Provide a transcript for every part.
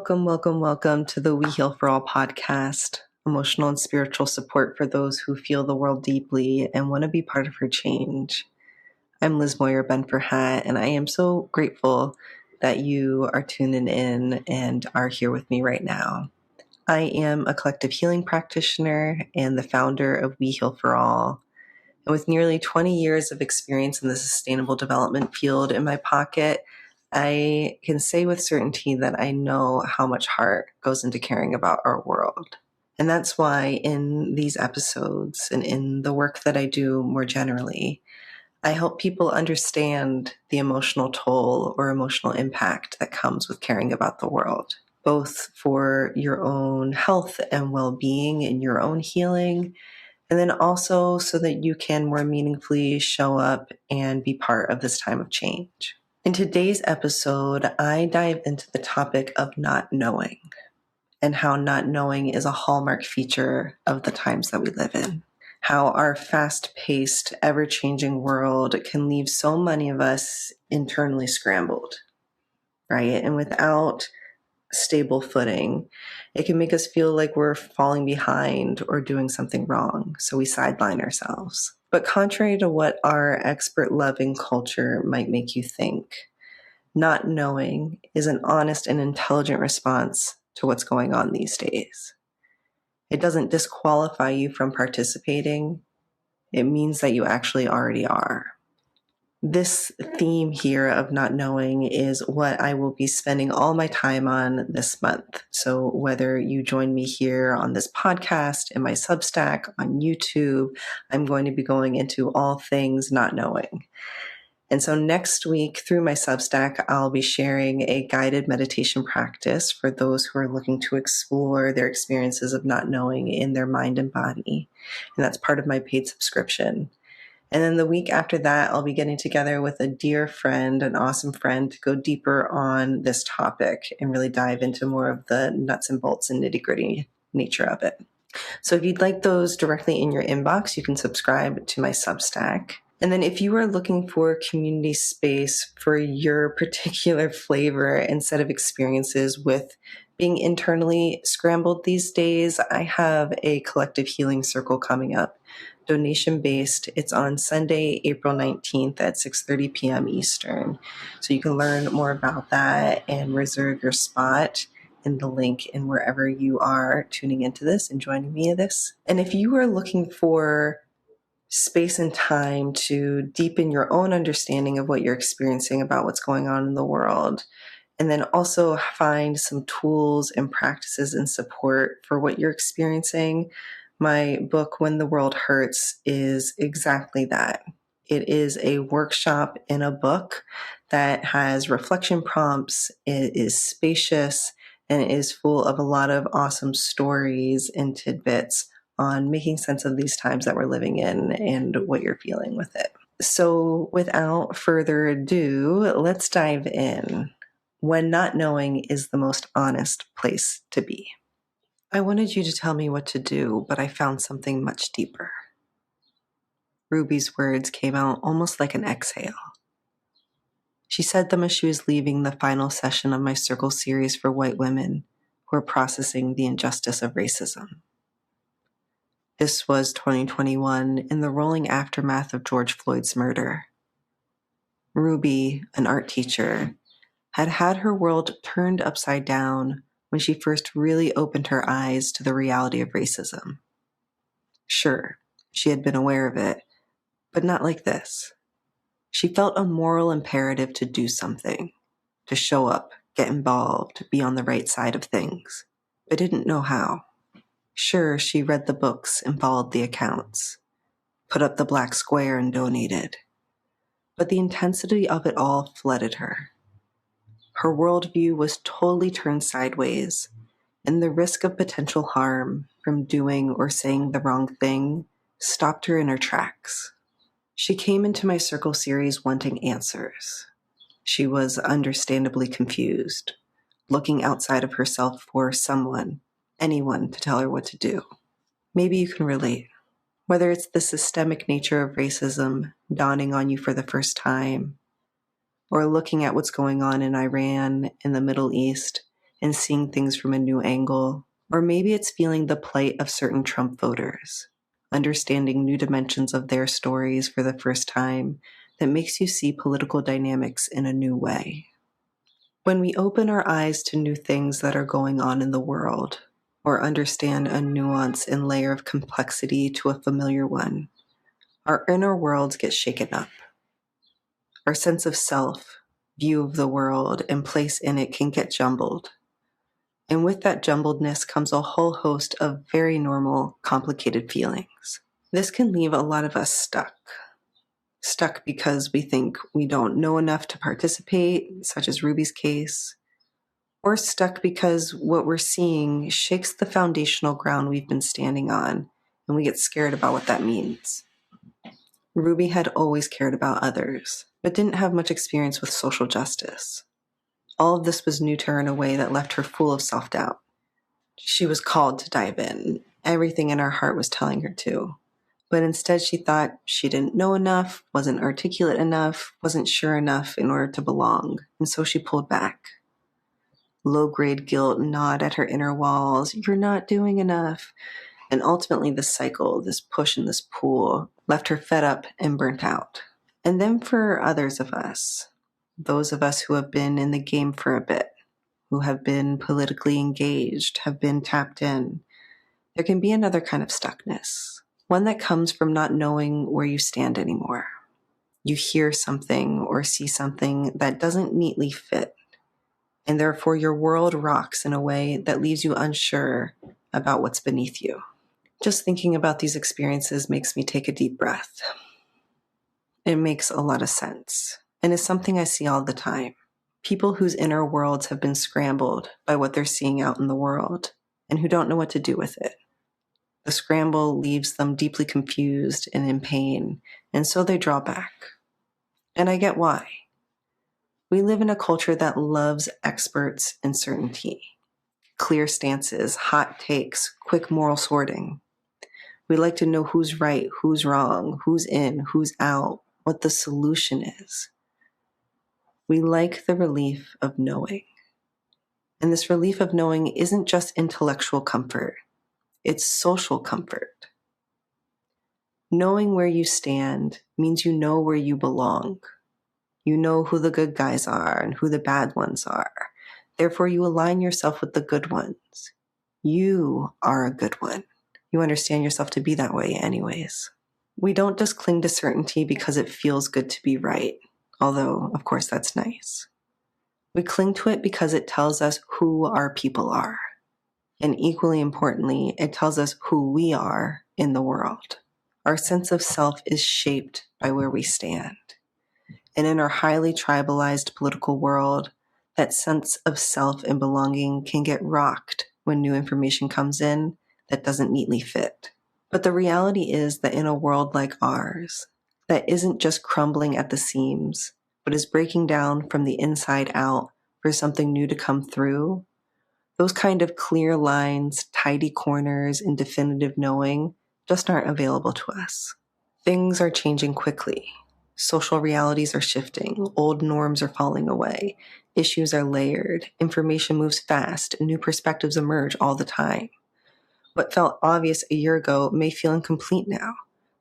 Welcome to the We Heal for All podcast, emotional and spiritual support for those who feel the world deeply and want to be part of her change. I'm Liz Moyer Benferhat, and I am so grateful that you are tuning in and are here with me right now. I am a collective healing practitioner and the founder of We Heal for All. And with nearly 20 years of experience in the sustainable development field in my pocket, I can say with certainty that I know how much heart goes into caring about our world. And that's why in these episodes and in the work that I do more generally, I help people understand the emotional toll or emotional impact that comes with caring about the world, both for your own health and well-being and your own healing, and then also so that you can more meaningfully show up and be part of this time of change. In today's episode, I dive into the topic of not knowing and how not knowing is a hallmark feature of the times that we live in. How our fast-paced, ever-changing world can leave so many of us internally scrambled, right? And without stable footing, it can make us feel like we're falling behind or doing something wrong, so we sideline ourselves. But contrary to what our expert-loving culture might make you think, not knowing is an honest and intelligent response to what's going on these days. It doesn't disqualify you from participating. It means that you actually already are. This theme here of not knowing is what I will be spending all my time on this month. So whether you join me here on this podcast, in my Substack, on YouTube, I'm going to be going into all things not knowing. And so next week through my Substack, I'll be sharing a guided meditation practice for those who are looking to explore their experiences of not knowing in their mind and body. And that's part of my paid subscription. And then the week after that, I'll be getting together with a dear friend, an awesome friend, to go deeper on this topic and really dive into more of the nuts and bolts and nitty-gritty nature of it. So if you'd like those directly in your inbox, you can subscribe to my Substack. And then if you are looking for community space for your particular flavor and set of experiences with being internally scrambled these days, I have a collective healing circle coming up. Donation-based. It's on Sunday, April 19th at 6:30 p.m. Eastern. So you can learn more about that and reserve your spot in the link in wherever you are tuning into this and joining me in this. And if you are looking for space and time to deepen your own understanding of what you're experiencing about what's going on in the world, and then also find some tools and practices and support for what you're experiencing, my book, When the World Hurts, is exactly that. It is a workshop in a book that has reflection prompts. It is spacious and it is full of a lot of awesome stories and tidbits on making sense of these times that we're living in and what you're feeling with it. So without further ado, let's dive in. When not knowing is the most honest place to be. I wanted you to tell me what to do, but I found something much deeper. Ruby's words came out almost like an exhale. She said them as she was leaving the final session of my Circle series for white women who are processing the injustice of racism. This was 2021 in the rolling aftermath of George Floyd's murder. Ruby, an art teacher, had had her world turned upside down when she first really opened her eyes to the reality of racism. Sure, she had been aware of it, but not like this. She felt a moral imperative to do something, to show up, get involved, be on the right side of things, but didn't know how. Sure, she read the books and followed the accounts, put up the black square and donated, but the intensity of it all flooded her. Her worldview was totally turned sideways, and the risk of potential harm from doing or saying the wrong thing stopped her in her tracks. She came into my Circle series wanting answers. She was understandably confused, looking outside of herself for someone, anyone, to tell her what to do. Maybe you can relate. Whether it's the systemic nature of racism dawning on you for the first time, or looking at what's going on in Iran, in the Middle East, and seeing things from a new angle. Or maybe it's feeling the plight of certain Trump voters, understanding new dimensions of their stories for the first time that makes you see political dynamics in a new way. When we open our eyes to new things that are going on in the world, or understand a nuance and layer of complexity to a familiar one, our inner worlds get shaken up. Our sense of self, view of the world, and place in it can get jumbled. And with that jumbledness comes a whole host of very normal, complicated feelings. This can leave a lot of us stuck. Stuck because we think we don't know enough to participate, such as Ruby's case, or stuck because what we're seeing shakes the foundational ground we've been standing on, and we get scared about what that means. Ruby had always cared about others, but didn't have much experience with social justice. All of this was new to her in a way that left her full of self-doubt. She was called to dive in. Everything in her heart was telling her to. But instead she thought she didn't know enough, wasn't articulate enough, wasn't sure enough in order to belong, and so she pulled back. Low-grade guilt gnawed at her inner walls. You're not doing enough. And ultimately this cycle, this push and this pull, left her fed up and burnt out. And then for others of us, those of us who have been in the game for a bit, who have been politically engaged, have been tapped in, there can be another kind of stuckness. One that comes from not knowing where you stand anymore. You hear something or see something that doesn't neatly fit, and therefore your world rocks in a way that leaves you unsure about what's beneath you. Just thinking about these experiences makes me take a deep breath. It makes a lot of sense, and is something I see all the time. People whose inner worlds have been scrambled by what they're seeing out in the world, and who don't know what to do with it. The scramble leaves them deeply confused and in pain, and so they draw back. And I get why. We live in a culture that loves experts and certainty, clear stances, hot takes, quick moral sorting. We like to know who's right, who's wrong, who's in, who's out, what the solution is. We like the relief of knowing. And this relief of knowing isn't just intellectual comfort. It's social comfort. Knowing where you stand means you know where you belong. You know who the good guys are and who the bad ones are. Therefore, you align yourself with the good ones. You are a good one. You understand yourself to be that way anyways. We don't just cling to certainty because it feels good to be right, although, of course, that's nice. We cling to it because it tells us who our people are. And equally importantly, it tells us who we are in the world. Our sense of self is shaped by where we stand. And in our highly tribalized political world, that sense of self and belonging can get rocked when new information comes in that doesn't neatly fit. But the reality is that in a world like ours, that isn't just crumbling at the seams, but is breaking down from the inside out for something new to come through, those kind of clear lines, tidy corners, and definitive knowing just aren't available to us. Things are changing quickly. Social realities are shifting. Old norms are falling away. Issues are layered. Information moves fast, and new perspectives emerge all the time. What felt obvious a year ago may feel incomplete now.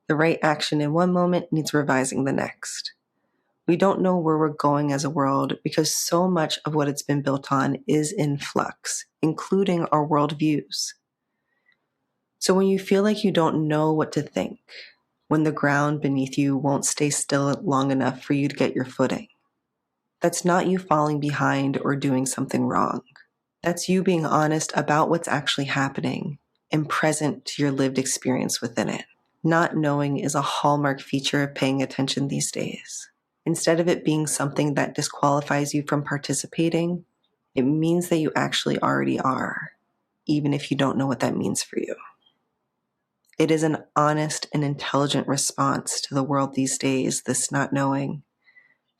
The right action in one moment needs revising the next. We don't know where we're going as a world because so much of what it's been built on is in flux, including our worldviews. So when you feel like you don't know what to think, when the ground beneath you won't stay still long enough for you to get your footing, that's not you falling behind or doing something wrong. That's you being honest about what's actually happening and present to your lived experience within it. Not knowing is a hallmark feature of paying attention these days. Instead of it being something that disqualifies you from participating, it means that you actually already are, even if you don't know what that means for you. It is an honest and intelligent response to the world these days, this not knowing.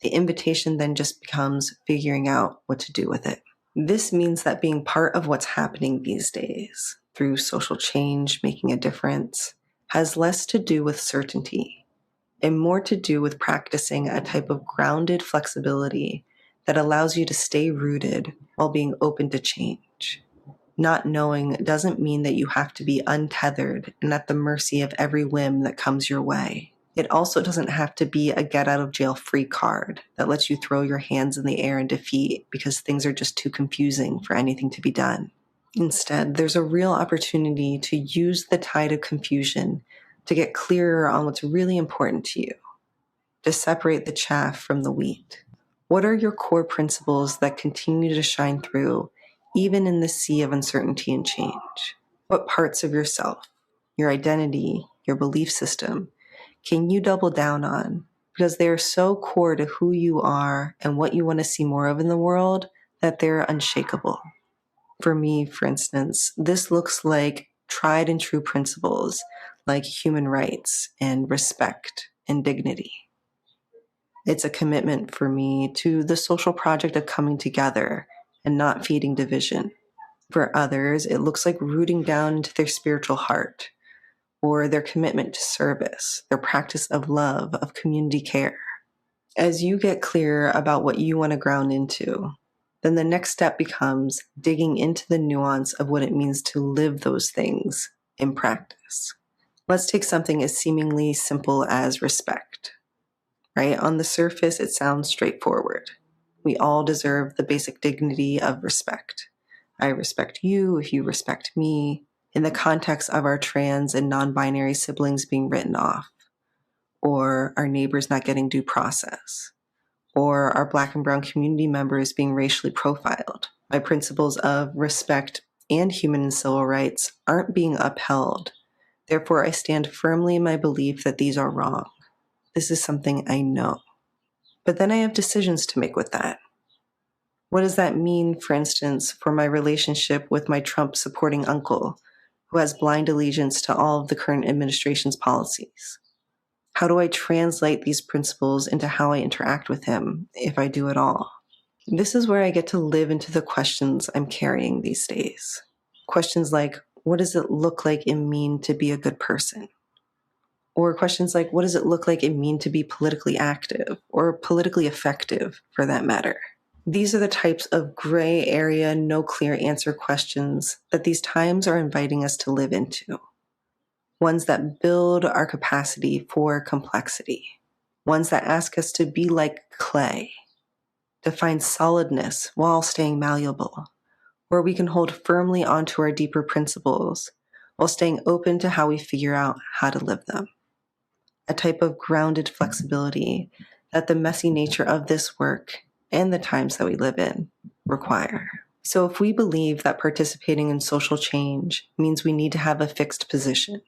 The invitation then just becomes figuring out what to do with it. This means that being part of what's happening these days, through social change, making a difference, has less to do with certainty and more to do with practicing a type of grounded flexibility that allows you to stay rooted while being open to change. Not knowing doesn't mean that you have to be untethered and at the mercy of every whim that comes your way. It also doesn't have to be a get out of jail free card that lets you throw your hands in the air in defeat because things are just too confusing for anything to be done. Instead, there's a real opportunity to use the tide of confusion to get clearer on what's really important to you, to separate the chaff from the wheat. What are your core principles that continue to shine through, even in the sea of uncertainty and change? What parts of yourself, your identity, your belief system, can you double down on? Because they are so core to who you are and what you want to see more of in the world that they're unshakable. For me, for instance, this looks like tried and true principles like human rights and respect and dignity. It's a commitment for me to the social project of coming together and not feeding division. For others, it looks like rooting down into their spiritual heart or their commitment to service, their practice of love, of community care. As you get clear about what you want to ground into, then the next step becomes digging into the nuance of what it means to live those things in practice. Let's take something as seemingly simple as respect, right? On the surface, it sounds straightforward. We all deserve the basic dignity of respect. I respect you if you respect me, in the context of our trans and non-binary siblings being written off, or our neighbors not getting due process, or our Black and Brown community members being racially profiled. My principles of respect and human and civil rights aren't being upheld. Therefore, I stand firmly in my belief that these are wrong. This is something I know. But then I have decisions to make with that. What does that mean, for instance, for my relationship with my Trump-supporting uncle, who has blind allegiance to all of the current administration's policies? How do I translate these principles into how I interact with him, if I do at all? This is where I get to live into the questions I'm carrying these days. Questions like, what does it look like and mean to be a good person? Or questions like, what does it look like and mean to be politically active, or politically effective, for that matter? These are the types of gray area, no clear answer questions that these times are inviting us to live into. Ones that build our capacity for complexity. Ones that ask us to be like clay, to find solidness while staying malleable, where we can hold firmly onto our deeper principles while staying open to how we figure out how to live them. A type of grounded flexibility that the messy nature of this work and the times that we live in require. So if we believe that participating in social change means we need to have a fixed position,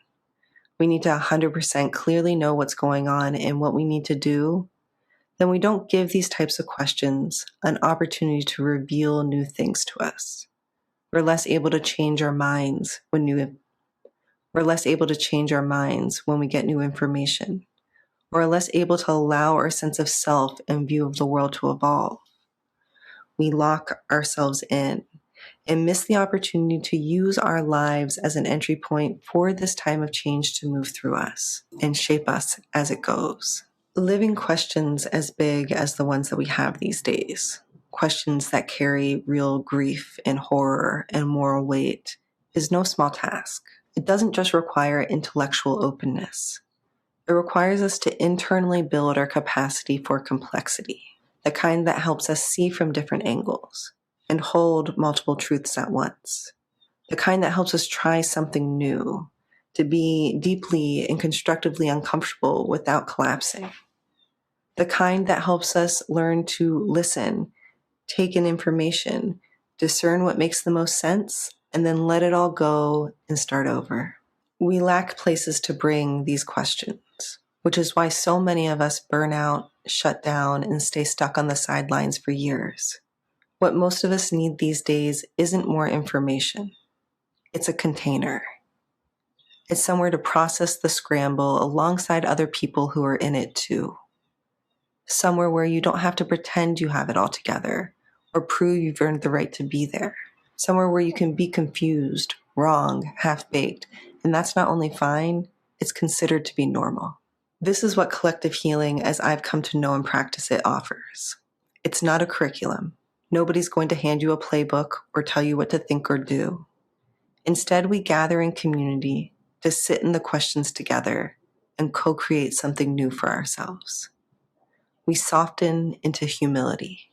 we need to 100% clearly know what's going on and what we need to do, then we don't give these types of questions an opportunity to reveal new things to us. We're less able to change our minds when we get new information. We're less able to allow our sense of self and view of the world to evolve. We lock ourselves in and miss the opportunity to use our lives as an entry point for this time of change to move through us and shape us as it goes. Living questions as big as the ones that we have these days, questions that carry real grief and horror and moral weight, is no small task. It doesn't just require intellectual openness. It requires us to internally build our capacity for complexity, the kind that helps us see from different angles and hold multiple truths at once, the kind that helps us try something new, to be deeply and constructively uncomfortable without collapsing, the kind that helps us learn to listen, take in information, discern what makes the most sense, and then let it all go and start over. We lack places to bring these questions, which is why so many of us burn out, shut down, and stay stuck on the sidelines for years. What most of us need these days isn't more information. It's a container. It's somewhere to process the scramble alongside other people who are in it too. Somewhere where you don't have to pretend you have it all together or prove you've earned the right to be there. Somewhere where you can be confused, wrong, half-baked, and that's not only fine, it's considered to be normal. This is what collective healing, as I've come to know and practice it, offers. It's not a curriculum. Nobody's going to hand you a playbook or tell you what to think or do. Instead, we gather in community to sit in the questions together and co-create something new for ourselves. We soften into humility,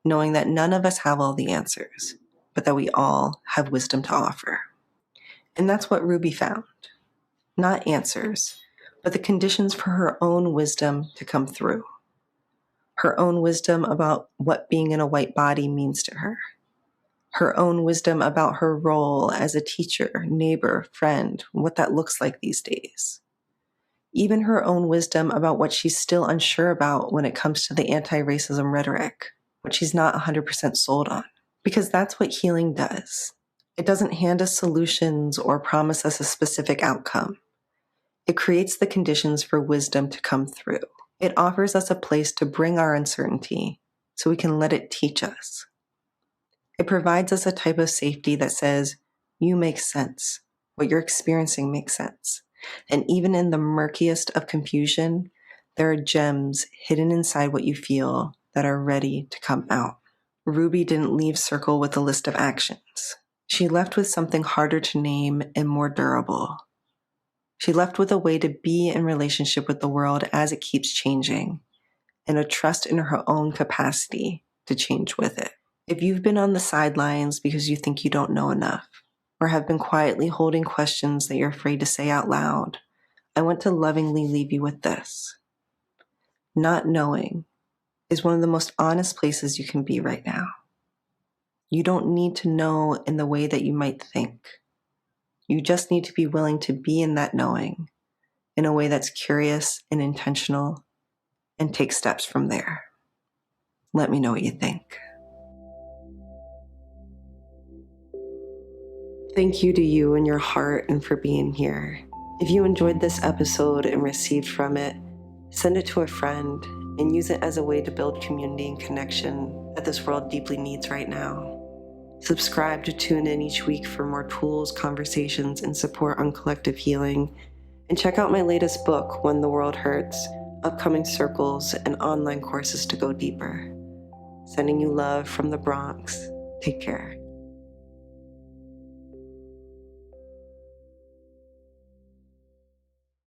knowing that none of us have all the answers, but that we all have wisdom to offer. And that's what Ruby found. Not answers, but the conditions for her own wisdom to come through. Her own wisdom about what being in a white body means to her. Her own wisdom about her role as a teacher, neighbor, friend, what that looks like these days. Even her own wisdom about what she's still unsure about when it comes to the anti-racism rhetoric, what she's not 100% sold on. Because that's what healing does. It doesn't hand us solutions or promise us a specific outcome. It creates the conditions for wisdom to come through. It offers us a place to bring our uncertainty so we can let it teach us. It provides us a type of safety that says, you make sense. What you're experiencing makes sense. And even in the murkiest of confusion, there are gems hidden inside what you feel that are ready to come out. Ruby didn't leave Circle with a list of actions. She left with something harder to name and more durable. She left with a way to be in relationship with the world as it keeps changing, and a trust in her own capacity to change with it. If you've been on the sidelines because you think you don't know enough, or have been quietly holding questions that you're afraid to say out loud, I want to lovingly leave you with this. Not knowing is one of the most honest places you can be right now. You don't need to know in the way that you might think. You just need to be willing to be in that knowing in a way that's curious and intentional, and take steps from there. Let me know what you think. Thank you to you and your heart and for being here. If you enjoyed this episode and received from it, send it to a friend and use it as a way to build community and connection that this world deeply needs right now. Subscribe to tune in each week for more tools, conversations, and support on collective healing. And check out my latest book, When the World Hurts, upcoming circles, and online courses to go deeper. Sending you love from the Bronx. Take care.